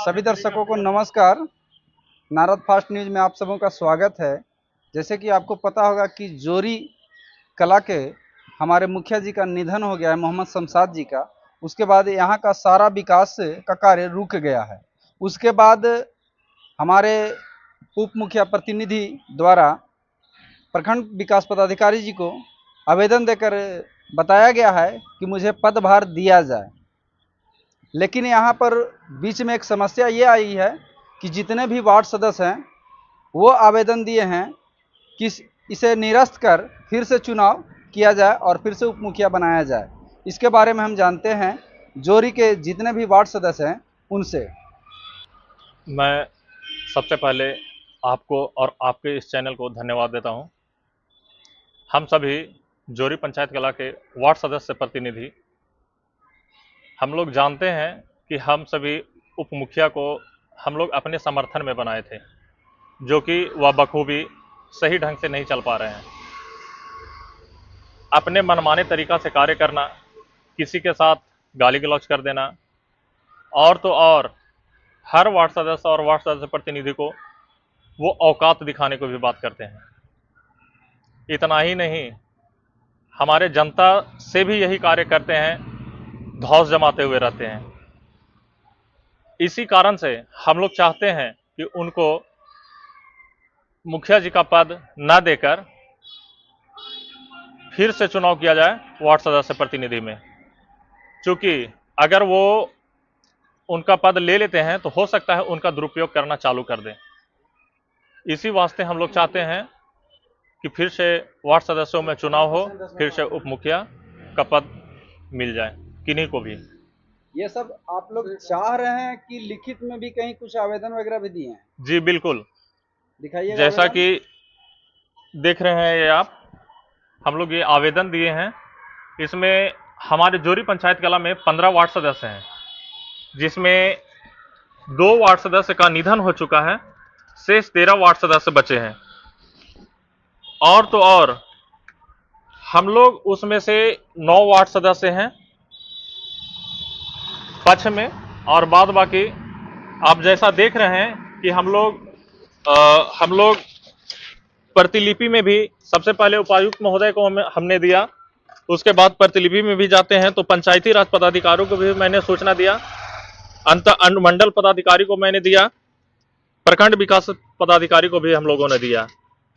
सभी दर्शकों को नमस्कार। नारद फास्ट न्यूज में आप सबों का स्वागत है। जैसे कि आपको पता होगा कि जोरी कला के हमारे मुखिया जी का निधन हो गया है, मोहम्मद शमशाद जी का। उसके बाद यहाँ का सारा विकास का कार्य रुक गया है। उसके बाद हमारे उप मुखिया प्रतिनिधि द्वारा प्रखंड विकास पदाधिकारी जी को आवेदन देकर बताया गया है कि मुझे पदभार दिया जाए। लेकिन यहाँ पर बीच में एक समस्या ये आई है कि जितने भी वार्ड सदस्य हैं वो आवेदन दिए हैं कि इसे निरस्त कर फिर से चुनाव किया जाए और फिर से उप मुखिया बनाया जाए। इसके बारे में हम जानते हैं जोरी के जितने भी वार्ड सदस्य हैं उनसे। मैं सबसे पहले आपको और आपके इस चैनल को धन्यवाद देता हूं। हम सभी जोरी पंचायत कला के वार्ड सदस्य प्रतिनिधि हम लोग जानते हैं कि हम सभी उप मुखिया को हम लोग अपने समर्थन में बनाए थे, जो कि वह बखूबी सही ढंग से नहीं चल पा रहे हैं। अपने मनमाने तरीका से कार्य करना, किसी के साथ गाली गलौज कर देना, और तो और हर वार्ड सदस्य और वार्ड सदस्य प्रतिनिधि को वो औकात दिखाने को भी बात करते हैं। इतना ही नहीं, हमारे जनता से भी यही कार्य करते हैं, धौंस जमाते हुए रहते हैं। इसी कारण से हम लोग चाहते हैं कि उनको मुखिया जी का पद न देकर फिर से चुनाव किया जाए वार्ड सदस्य प्रतिनिधि में। क्योंकि अगर वो उनका पद ले लेते हैं तो हो सकता है उनका दुरुपयोग करना चालू कर दें। इसी वास्ते हम लोग चाहते हैं कि फिर से वार्ड सदस्यों में चुनाव हो, फिर से उप मुखिया का पद मिल जाए किन्हीं को भी। ये सब आप लोग चाह रहे हैं कि लिखित में भी कहीं कुछ आवेदन वगैरह भी दिए हैं? जी बिल्कुल, दिखाइए। जैसा कि देख रहे हैं ये आप, हम लोग ये आवेदन दिए हैं। इसमें हमारे जोरी पंचायत कला में 15 वार्ड सदस्य हैं, जिसमें 2 वार्ड सदस्य का निधन हो चुका है, शेष 13 वार्ड सदस्य बचे हैं। और तो और हम लोग उसमें से 9 वार्ड सदस्य हैं पक्ष में, और बाद बाकी आप जैसा देख रहे हैं कि हम लोग प्रतिलिपि में भी सबसे पहले उपायुक्त महोदय को हमने दिया। उसके बाद प्रतिलिपि में भी जाते हैं तो पंचायती राज पदाधिकारियों को भी मैंने सूचना दिया, अनुमंडल पदाधिकारी को मैंने दिया, प्रखंड विकास पदाधिकारी को भी हम लोगों ने दिया।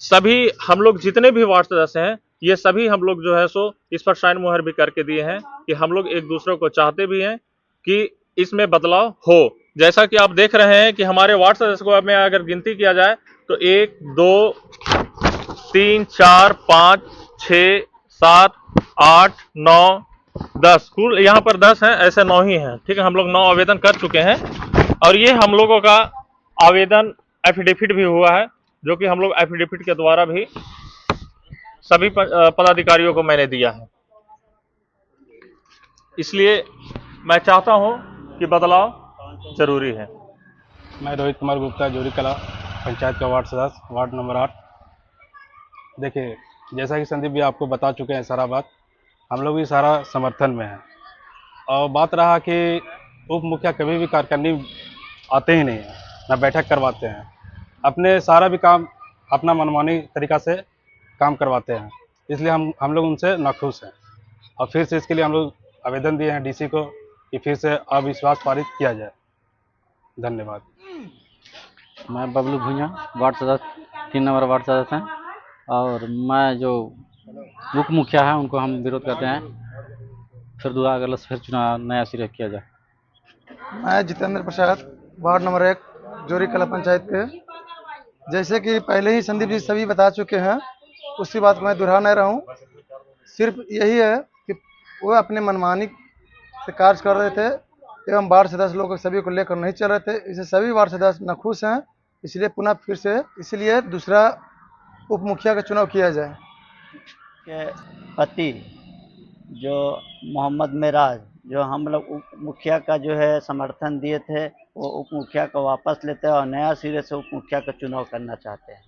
सभी हम लोग जितने भी वार्ड सदस्य हैं, ये सभी हम लोग जो है सो इस पर साइन मुहर भी करके दिए हैं कि हम लोग एक दूसरे को चाहते भी हैं कि इसमें बदलाव हो। जैसा कि आप देख रहे हैं कि हमारे वार्ड सदस्य को में अगर गिनती किया जाए तो 1 2 3 4 5 6 7 8 9 10, कुल यहाँ पर 10 हैं, ऐसे 9 ही हैं। ठीक है, हम लोग 9 आवेदन कर चुके हैं और ये हम लोगों का आवेदन एफिडेविट भी हुआ है, जो कि हम लोग एफिडेविट के द्वारा भी सभी पदाधिकारियों को मैंने दिया है। इसलिए मैं चाहता हूं कि बदलाव जरूरी है। मैं रोहित कुमार गुप्ता, जोरी कला पंचायत का वार्ड सदस्य, वार्ड नंबर 8। देखिए, जैसा कि संदीप भी आपको बता चुके हैं सारा बात, हम लोग भी सारा समर्थन में हैं। और बात रहा कि उप मुखिया कभी भी कार्यकारिणी आते ही नहीं हैं, ना बैठक करवाते हैं, अपने सारा भी काम अपना मनमानी तरीका से काम करवाते हैं। इसलिए हम लोग उनसे नाखुश हैं और फिर से इसके लिए हम लोग आवेदन दिए हैं डीसी को कि फिर से अविश्वास पारित किया जाए। धन्यवाद। मैं बबलू भुइयाँ, वार्ड सदस्य 3 नंबर वार्ड सदस्य हैं, और मैं जो उप मुखिया है उनको हम विरोध करते हैं, फिर दोबारा अगला फिर चुनाव नया सिरे किया जाए। मैं जितेंद्र प्रसाद, वार्ड नंबर 1, जोरी कला पंचायत के। जैसे कि पहले ही संदीप जी सभी बता चुके हैं, उसी बात को मैं दोहरा नहीं रहा हूँ। सिर्फ यही है कि वो अपने मनमानी से कार्य कर रहे थे एवं वार्ड सदस्य लोग सभी को लेकर नहीं चल रहे थे। इसे सभी वार्ड सदस्य नाखुश हैं, इसलिए पुनः फिर से इसलिए दूसरा उप मुखिया का चुनाव किया जाए। के पति जो मोहम्मद मेराज, जो हम लोग उप मुखिया का जो है समर्थन दिए थे, वो उप मुखिया को वापस लेते हैं और नया सिरे से उप मुखिया का चुनाव करना चाहते हैं।